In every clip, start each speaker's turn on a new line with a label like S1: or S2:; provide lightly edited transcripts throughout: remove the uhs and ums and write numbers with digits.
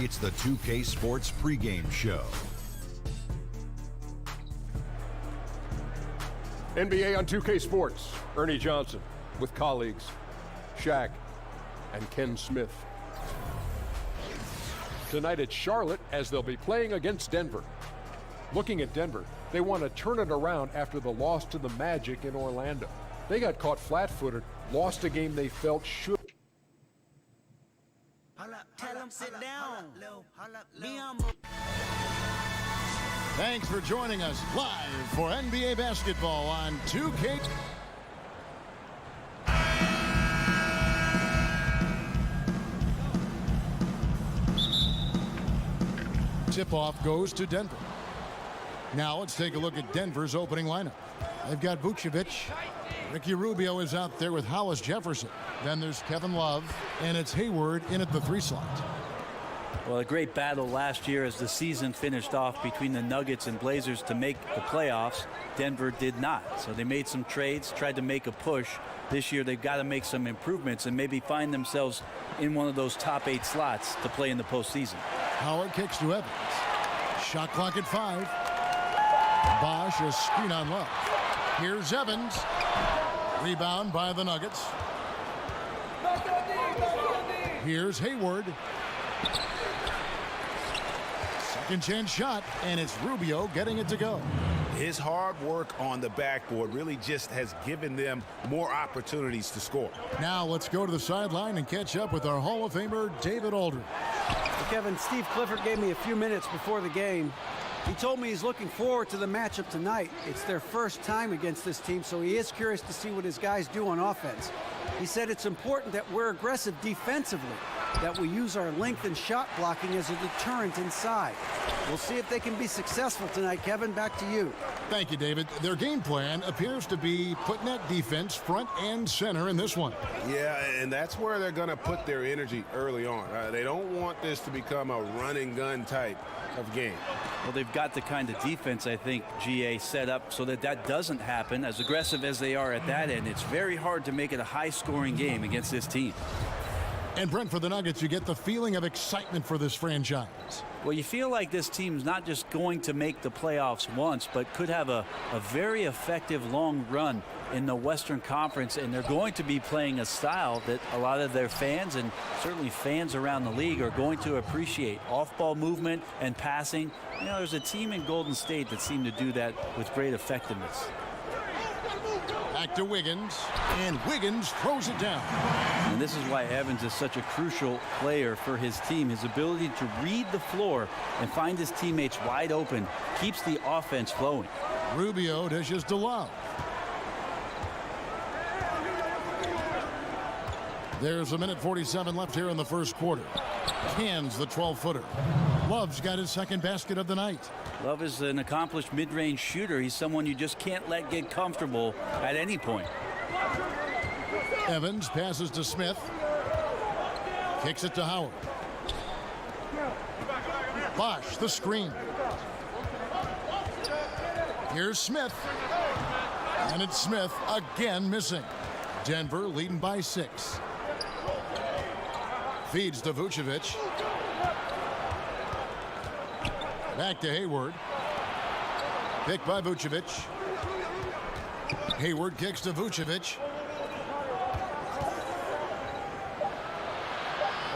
S1: It's the 2K Sports pregame show.
S2: NBA on 2K Sports. Ernie Johnson with colleagues Shaq and Ken Smith. Tonight at Charlotte as they'll be playing against Denver. Looking at Denver, they want to turn it around after the loss to the Magic in Orlando. They got caught flat-footed, lost a game they felt should.
S3: Tell him sit down.
S4: Thanks for joining us live for NBA basketball on 2K. Tip-off goes to Denver. Now let's take a look at Denver's opening lineup. They've got Vucevic. Ricky Rubio is out there with Hollis Jefferson. Then there's Kevin Love, and it's Hayward in at the 3 slot.
S5: Well, a great battle last year as the season finished off between the Nuggets and Blazers to make the playoffs. Denver did not. So they made some trades, tried to make a push. This year they've got to make some improvements and maybe find themselves in one of those top 8 slots to play in the postseason.
S4: Howard kicks to Evans. Shot clock at 5. Bosch, a screen on Love. Here's Evans. Rebound by the Nuggets. Here's Hayward. Second chance shot, and it's Rubio getting it to go.
S6: His hard work on the backboard really just has given them more opportunities to score.
S4: Now let's go to the sideline and catch up with our Hall of Famer, David Aldridge.
S7: Kevin, Steve Clifford gave me a few minutes before the game. He told me he's looking forward to the matchup tonight. It's their first time against this team, so he is curious to see what his guys do on offense. He said it's important that we're aggressive defensively, that we use our length and shot blocking as a deterrent inside. We'll see if they can be successful tonight. Kevin, back to you.
S4: Thank you, David. Their game plan appears to be putting that defense front and center in this one.
S6: Yeah, and that's where they're going to put their energy early on. They don't want this to become a run and gun type of game.
S5: Well, they've got the kind of defense, I think, GA set up so that that doesn't happen. As aggressive as they are at that end, it's very hard to make it a high-scoring game against this team.
S4: And Brent, for the Nuggets, you get the feeling of excitement for this franchise.
S5: Well, you feel like this team's not just going to make the playoffs once, but could have a very effective long run in the Western Conference, and they're going to be playing a style that a lot of their fans and certainly fans around the league are going to appreciate. Off-ball movement and passing. You know, there's a team in Golden State that seemed to do that with great effectiveness.
S4: Back to Wiggins, and Wiggins throws it down.
S5: And this is why Evans is such a crucial player for his team. His ability to read the floor and find his teammates wide open keeps the offense flowing.
S4: Rubio dishes to Love. There's a minute 47 left here in the first quarter. Cans the 12-footer. Love's got his second basket of the night.
S5: Love is an accomplished mid-range shooter. He's someone you just can't let get comfortable at any point.
S4: Evans passes to Smith. Kicks it to Howard. Bosch, the screen. Here's Smith. And it's Smith again missing. Denver leading by 6. Feeds to Vucevic. Back to Hayward. Picked by Vucevic. Hayward kicks to Vucevic.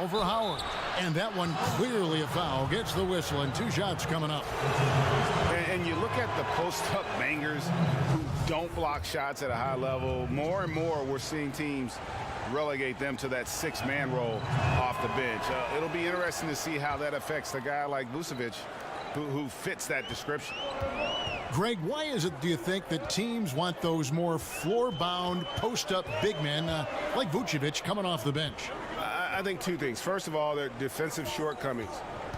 S4: Over Howard. And that one clearly a foul. Gets the whistle, and 2 shots coming up.
S6: And you look at the post-up bangers who don't block shots at a high level. More and more we're seeing teams relegate them to that 6-man role off the bench. It'll be interesting to see how that affects a guy like Vucevic who fits that description.
S4: Greg, why is it, do you think, that teams want those more floor-bound, post-up big men like Vucevic coming off the bench?
S6: I think 2 things. First of all, their defensive shortcomings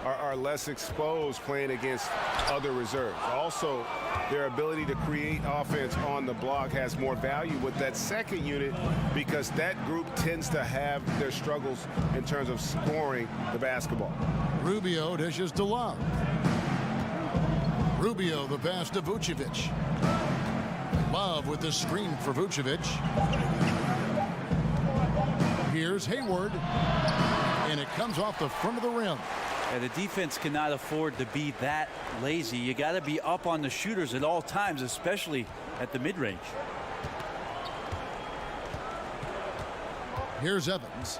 S6: are less exposed playing against other reserves. Also, their ability to create offense on the block has more value with that second unit because that group tends to have their struggles in terms of scoring the basketball.
S4: Rubio dishes to Love. Rubio the pass to Vucevic. Love with the screen for Vucevic. Here's Hayward. And it comes off the front of the rim.
S5: Yeah, the defense cannot afford to be that lazy. You got to be up on the shooters at all times, especially at the mid-range.
S4: Here's Evans.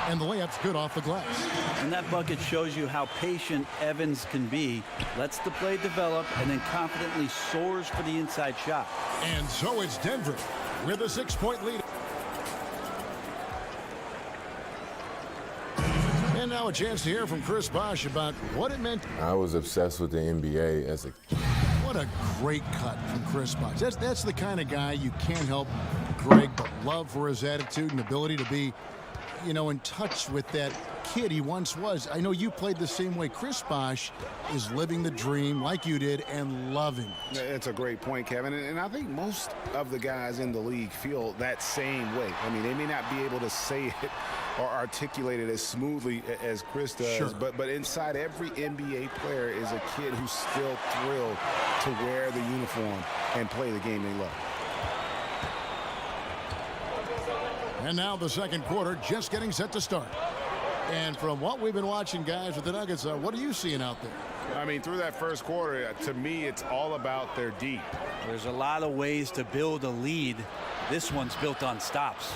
S4: And the layup's good off the glass.
S5: And that bucket shows you how patient Evans can be. Lets the play develop and then confidently soars for the inside shot.
S4: And so it's Denver with a 6-point lead. And now a chance to hear from Chris Bosh about what it meant.
S8: I was obsessed with the NBA as a kid.
S4: What a great cut from Chris Bosh. That's the kind of guy you can't help Greg but love for his attitude and ability to be, you know, in touch with that kid he once was. I know you played the same way. Chris Bosh is living the dream like you did and loving it.
S6: It's a great point, Kevin. And I think most of the guys in the league feel that same way. I mean, they may not be able to say it or articulate it as smoothly as Chris does,
S4: sure.
S6: but inside every NBA player is a kid who's still thrilled to wear the uniform and play the game they love.
S4: And now the second quarter just getting set to start. And from what we've been watching, guys, with the Nuggets, what are you seeing out there?
S6: I mean, through that first quarter, to me, it's all about their D.
S5: There's a lot of ways to build a lead. This one's built on stops.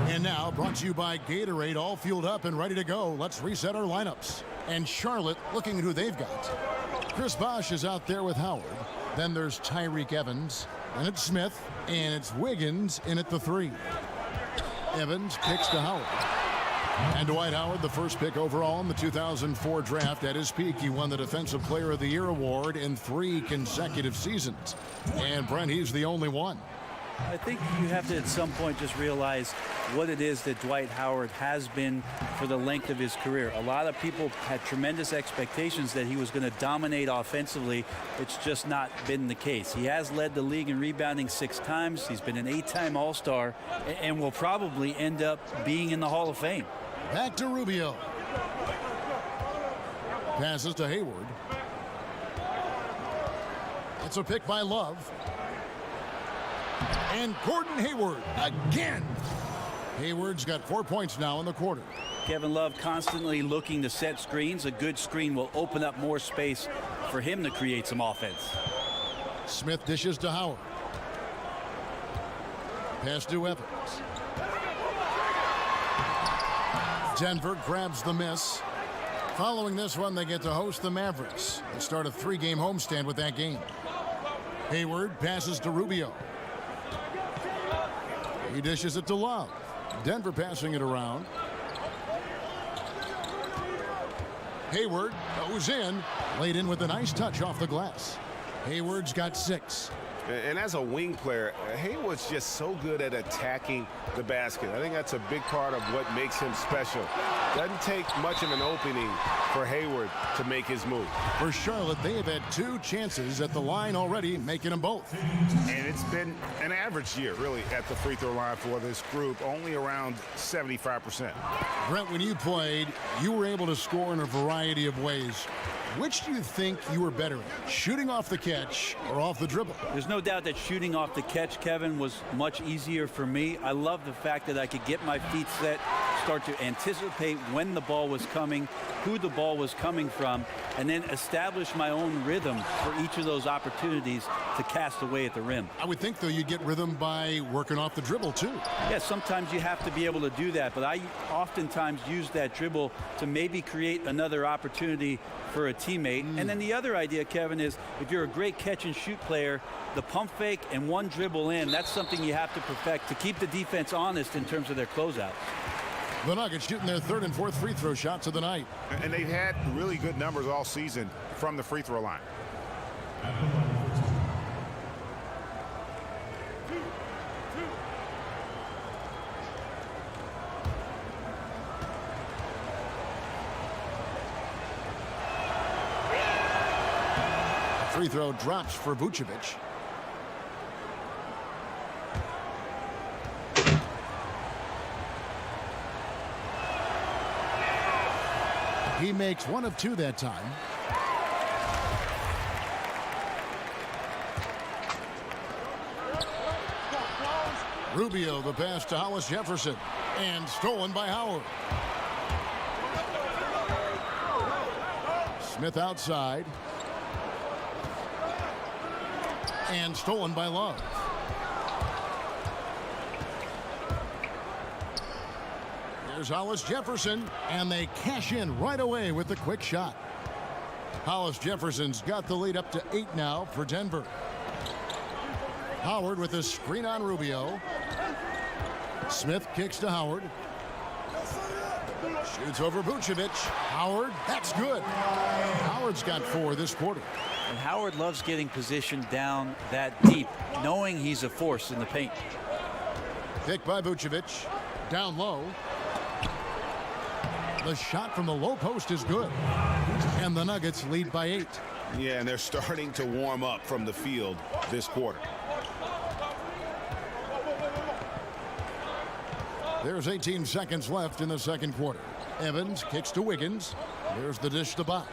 S4: And now, brought to you by Gatorade, all fueled up and ready to go. Let's reset our lineups. And Charlotte looking at who they've got. Chris Bosh is out there with Howard. Then there's Tyreek Evans. And it's Smith. And it's Wiggins in at the 3. Evans kicks to Howard. And Dwight Howard, the first pick overall in the 2004 draft. At his peak, he won the Defensive Player of the Year award in 3 consecutive seasons. And Brent, he's the only one.
S5: I think you have to at some point just realize what it is that Dwight Howard has been for the length of his career. A lot of people had tremendous expectations that he was going to dominate offensively. It's just not been the case. He has led the league in rebounding 6 times. He's been an 8-time All-Star and will probably end up being in the Hall of Fame.
S4: Back to Rubio. Passes to Hayward. It's a pick by Love. And Gordon Hayward again. Hayward's got 4 points now in the quarter.
S5: Kevin Love constantly looking to set screens. A good screen will open up more space for him to create some offense.
S4: Smith dishes to Howard. Pass to Evans. Denver grabs the miss. Following this one, they get to host the Mavericks. They start a 3-game homestand with that game. Hayward passes to Rubio. He dishes it to Love. Denver passing it around. Hayward goes in. Laid in with a nice touch off the glass. Hayward's got 6.
S6: And as a wing player, Hayward's just so good at attacking the basket. I think that's a big part of what makes him special. Doesn't take much of an opening for Hayward to make his move.
S4: For Charlotte, they have had 2 chances at the line already, making them both.
S9: And it's been an average year, really, at the free throw line for this group, only around 75%.
S4: Brent, when you played, you were able to score in a variety of ways. Which do you think you were better at, shooting off the catch or off the dribble?
S5: There's no doubt that shooting off the catch, Kevin, was much easier for me. I love the fact that I could get my feet set, start to anticipate when the ball was coming, who the ball was coming from, and then establish my own rhythm for each of those opportunities to cast away at the rim.
S4: I would think, though, you get rhythm by working off the dribble, too.
S5: Yeah, sometimes you have to be able to do that, but I oftentimes use that dribble to maybe create another opportunity for a teammate. And then the other idea, Kevin, is if you're a great catch and shoot player, the pump fake and one dribble in, that's something you have to perfect to keep the defense honest in terms of their closeout.
S4: The Nuggets shooting their 3rd and 4th free throw shots of the night.
S9: And they've had really good numbers all season from the free throw line.
S4: Free throw drops for Vucevic. He makes 1 of 2 that time. Rubio, the pass to Hollis Jefferson, and stolen by Howard. Smith outside. And stolen by Love. Here's Hollis Jefferson, and they cash in right away with the quick shot. Hollis Jefferson's got the lead up to 8 now for Denver. Howard with a screen on Rubio. Smith kicks to Howard. Shoots over Vucevic. Howard, that's good. Howard's got 4 this quarter.
S5: And Howard loves getting positioned down that deep, knowing he's a force in the paint.
S4: Pick by Vucevic. Down low. The shot from the low post is good. And the Nuggets lead by 8.
S6: Yeah, and they're starting to warm up from the field this quarter.
S4: There's 18 seconds left in the second quarter. Evans kicks to Wiggins. There's the dish to Bosh.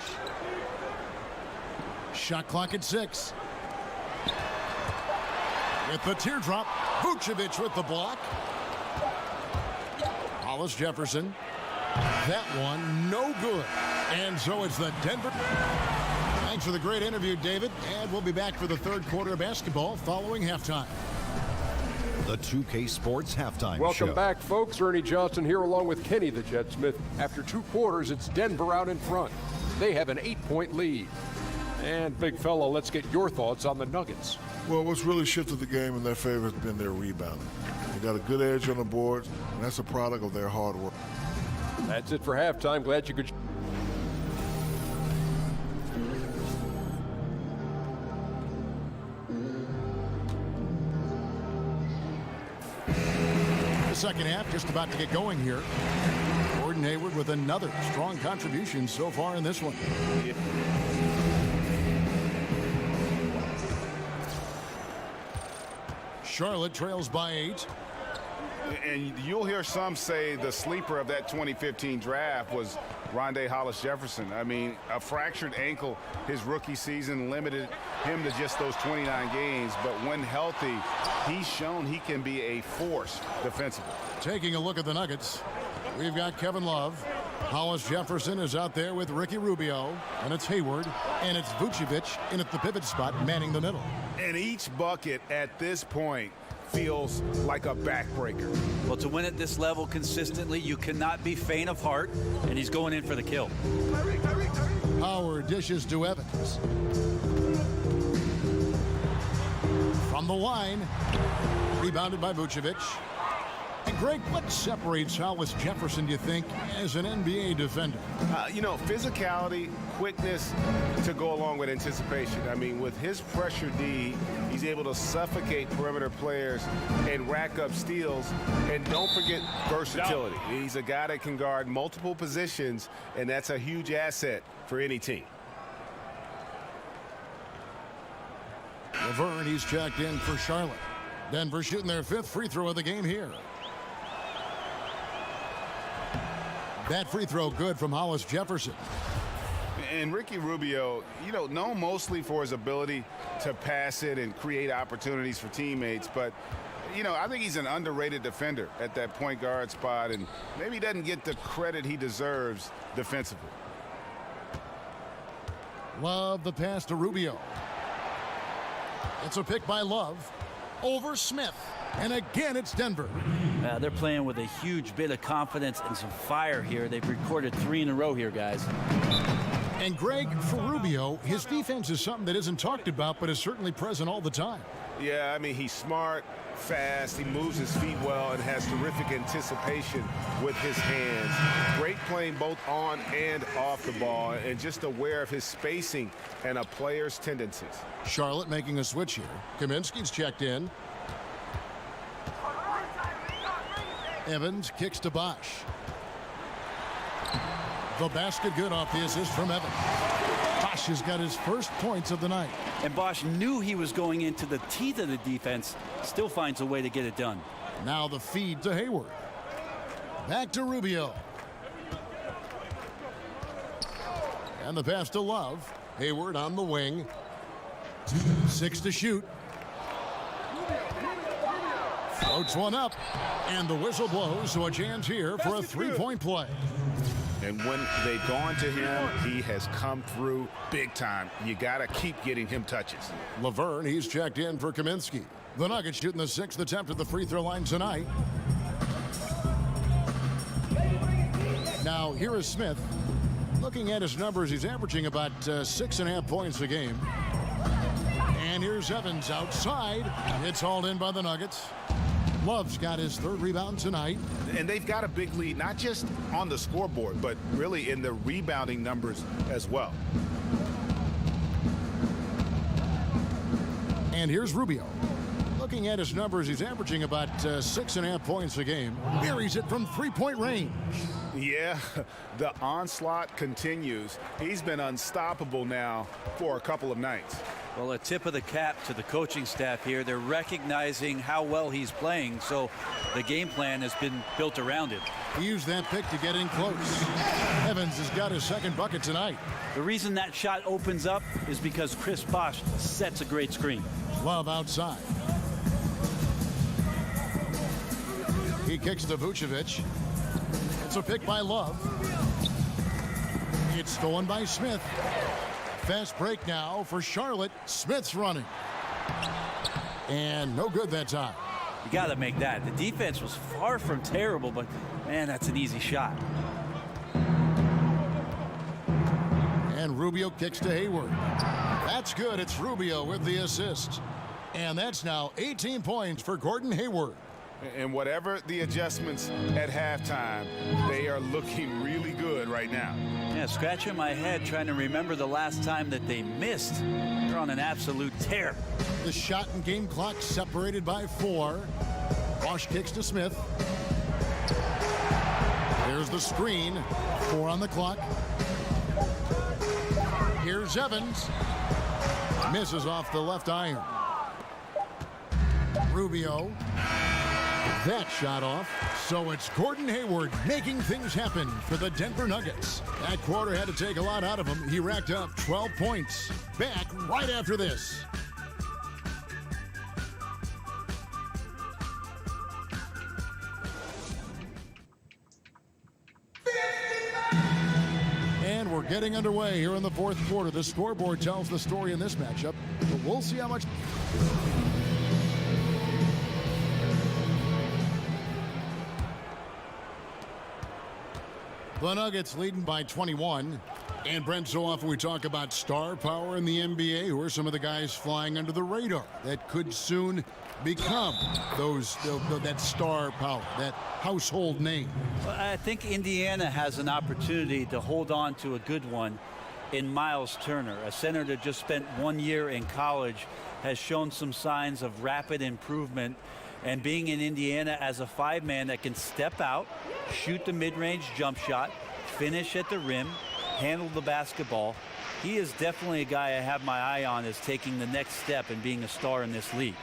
S4: Shot clock at 6. With the teardrop, Vucevic with the block. Hollis Jefferson. That one, no good. And so it's the Denver. Thanks for the great interview, David. And we'll be back for the third quarter of basketball following halftime.
S1: The 2K Sports Halftime Show.
S2: Welcome back, folks. Ernie Johnson here along with Kenny the Jet Smith. After 2 quarters, it's Denver out in front. They have an 8-point lead. And, big fella, let's get your thoughts on the Nuggets.
S10: Well, what's really shifted the game in their favor has been their rebounding. They got a good edge on the boards, and that's a product of their hard work.
S2: That's it for halftime. Glad you could.
S4: The second half just about to get going here. Gordon Hayward with another strong contribution so far in this one. Charlotte trails by 8.
S6: And you'll hear some say the sleeper of that 2015 draft was Rondé Hollis Jefferson. I mean, a fractured ankle his rookie season limited him to just those 29 games. But when healthy, he's shown he can be a force defensively.
S4: Taking a look at the Nuggets, we've got Kevin Love. Hollis Jefferson is out there with Ricky Rubio. And it's Hayward. And it's Vucevic in at the pivot spot, manning the middle.
S6: And each bucket at this point feels like a backbreaker.
S5: Well, to win at this level consistently, you cannot be faint of heart, and he's going in for the kill.
S4: Howard dishes to Evans. From the line, rebounded by Vucevic. And Greg, what separates Hollis Jefferson, do you think, as an NBA defender?
S6: You know, physicality, quickness to go along with anticipation. I mean, with his pressure D, he's able to suffocate perimeter players and rack up steals. And don't forget versatility. He's a guy that can guard multiple positions, and that's a huge asset for any team.
S4: Laverne, he's checked in for Charlotte. Denver shooting their 5th free throw of the game here. That free throw good from Hollis Jefferson.
S6: And Ricky Rubio, you know, known mostly for his ability to pass it and create opportunities for teammates. But, you know, I think he's an underrated defender at that point guard spot, and maybe he doesn't get the credit he deserves defensively.
S4: Love the pass to Rubio. It's a pick by Love over Smith. And again, it's Denver.
S5: They're playing with a huge bit of confidence and some fire here. They've recorded 3 in a row here, guys.
S4: And Greg, for Rubio, his defense is something that isn't talked about, but is certainly present all the time.
S6: Yeah, I mean, he's smart, fast, he moves his feet well, and has terrific anticipation with his hands. Great playing both on and off the ball, and just aware of his spacing and a player's tendencies.
S4: Charlotte making a switch here. Kaminsky's checked in. Evans kicks to Bosh. The basket good off the assist from Evans. Bosh has got his first points of the night.
S5: And Bosh knew he was going into the teeth of the defense. Still finds a way to get it done.
S4: Now the feed to Hayward. Back to Rubio. And the pass to Love. Hayward on the wing. 6 to shoot. Floats one up. And the whistle blows, so a chance here for a 3-point play.
S9: And when they've gone to him, he has come through big time. You got to keep getting him touches.
S4: Laverne, he's checked in for Kaminsky. The Nuggets shooting the 6th attempt at the free throw line tonight. Now, here is Smith. Looking at his numbers, he's averaging about 6.5 points a game. And here's Evans outside. It's hauled in by the Nuggets. Love's got his 3rd rebound tonight.
S9: And they've got a big lead, not just on the scoreboard, but really in the rebounding numbers as well.
S4: And here's Rubio. Looking at his numbers, he's averaging about 6.5 points a game. Buries it from 3-point range.
S9: Yeah, the onslaught continues. He's been unstoppable now for a couple of nights.
S5: Well, a tip of the cap to the coaching staff here. They're recognizing how well he's playing, so the game plan has been built around him.
S4: He used that pick to get in close. Evans has got his 2nd bucket tonight.
S5: The reason that shot opens up is because Chris Bosh sets a great screen.
S4: Love outside. He kicks to Vucevic. It's a pick by Love. It's stolen by Smith. Fast break now for Charlotte. Smith's running. And no good that time.
S5: You got to make that. The defense was far from terrible, but man, that's an easy shot.
S4: And Rubio kicks to Hayward. That's good. It's Rubio with the assist. And that's now 18 points for Gordon Hayward.
S9: And whatever the adjustments at halftime, they are looking really good right now.
S5: Yeah, scratching my head trying to remember the last time that they missed. They're on an absolute tear.
S4: The shot and game clock separated by 4. Bosh kicks to Smith. There's the screen. 4 on the clock. Here's Evans. Misses off the left iron. Rubio. That shot off. So it's Gordon Hayward making things happen for the Denver Nuggets. That quarter had to take a lot out of him. He racked up 12 points. Back right after this. And we're getting underway here in the 4th quarter. The scoreboard tells the story in this matchup, but we'll see how much. The Nuggets leading by 21. And Brent, so often we talk about star power in the NBA. Who are some of the guys flying under the radar that could soon become that star power, that household name?
S5: Well, I think Indiana has an opportunity to hold on to a good one in Miles Turner, a center that just spent 1 year in college, has shown some signs of rapid improvement. And being in Indiana as a 5-man that can step out, shoot the mid-range jump shot, finish at the rim, handle the basketball, he is definitely a guy I have my eye on as taking the next step and being a star in this league.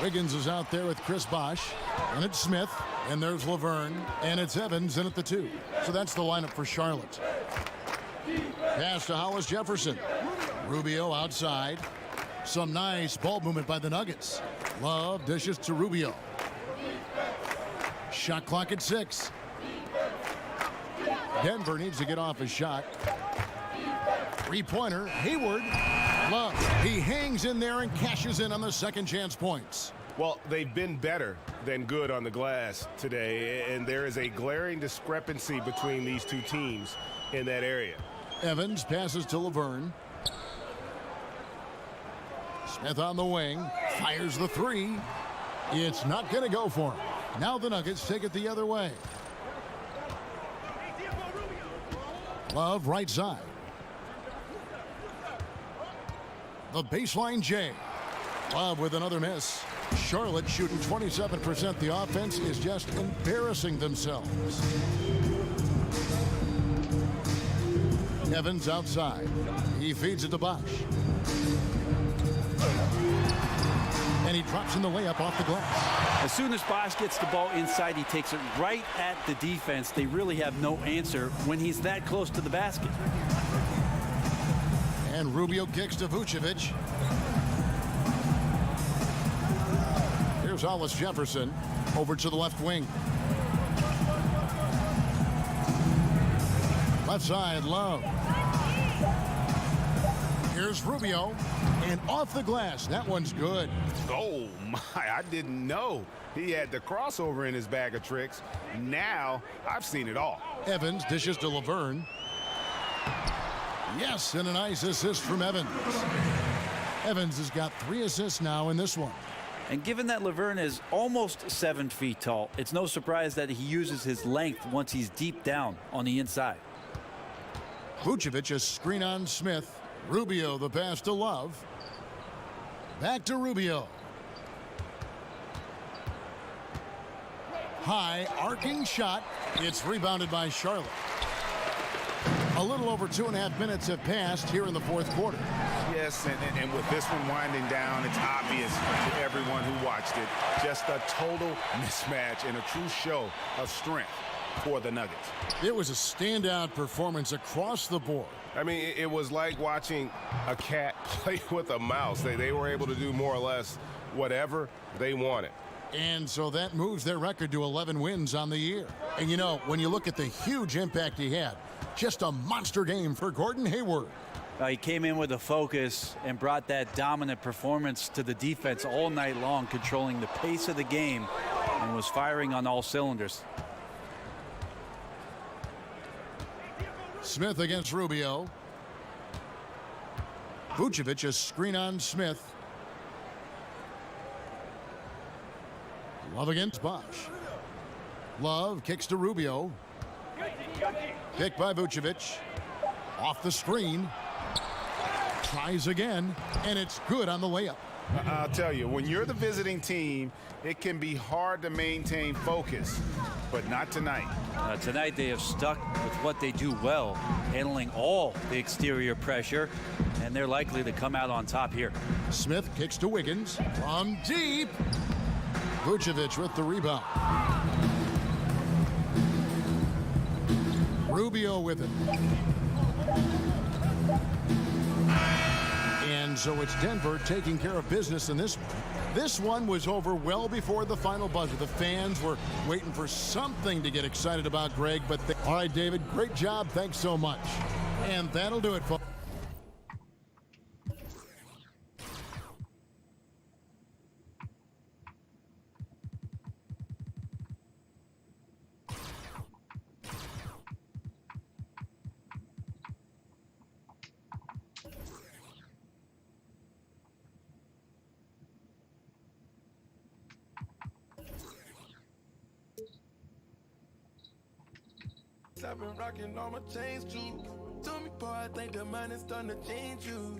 S4: Wiggins is out there with Chris Bosh, and it's Smith, and there's Laverne, and it's Evans in at the 2. So that's the lineup for Charlotte. Pass to Hollis Jefferson. Rubio outside. Some nice ball movement by the Nuggets. Love dishes to Rubio. Shot clock at 6. Denver needs to get off his shot. 3-pointer, Hayward. Love, he hangs in there and cashes in on the second chance points.
S9: Well, they've been better than good on the glass today, and there is a glaring discrepancy between these two teams in that area.
S4: Evans passes to Laverne. Smith on the wing, fires the 3. It's not going to go for him. Now the Nuggets take it the other way. Love right side. The baseline J. Love with another miss. Charlotte shooting 27%. The offense is just embarrassing themselves. Evans outside. He feeds it to Bosh. And he drops in the layup off the glass.
S5: As soon as Bosh gets the ball inside, he takes it right at the defense. They really have no answer when he's that close to the basket.
S4: And Rubio kicks to Vucevic. Here's Hollis Jefferson over to the left wing. Left side, Love. Here's Rubio. And off the glass. That one's good.
S6: Oh, my. I didn't know he had the crossover in his bag of tricks. Now I've seen it all.
S4: Evans dishes to Laverne. Yes, and a nice assist from Evans. Evans has got 3 assists now in this one.
S5: And given that Laverne is almost 7 feet tall, it's no surprise that he uses his length once he's deep down on the inside.
S4: Vucevic a screen on Smith. Rubio the pass to Love. Back to Rubio. High arcing shot. It's rebounded by Charlotte. A little over 2.5 minutes have passed here in the fourth quarter.
S6: Yes, and with this one winding down, it's obvious to everyone who watched it. Just a total mismatch and a true show of strength for the Nuggets.
S4: It was a standout performance across the board.
S9: I mean, it was like watching a cat play with a mouse. They were able to do more or less whatever they wanted.
S4: And so that moves their record to 11 wins on the year. And you know, when you look at the huge impact he had, just a monster game for Gordon Hayward.
S5: He came in with a focus and brought that dominant performance to the defense all night long, controlling the pace of the game and was firing on all cylinders.
S4: Smith against Rubio. Vucevic a screen on Smith. Love against Bosch. Love kicks to Rubio. Picked by Vucevic. Off the screen. Tries again, and it's good on the layup.
S6: I'll tell you, when you're the visiting team, it can be hard to maintain focus, but not tonight.
S5: Tonight they have stuck with what they do well, handling all the exterior pressure, and they're likely to come out on top here.
S4: Smith kicks to Wiggins from deep. Vucevic with the rebound. Rubio with it. And so it's Denver taking care of business in this one. This one was over well before the final buzzer. The fans were waiting for something to get excited about, Greg. But all right, David, great job. Thanks so much. And that'll do it, folks.
S11: I've been rocking all my chains too. Told me, boy, I think the money's starting to change you.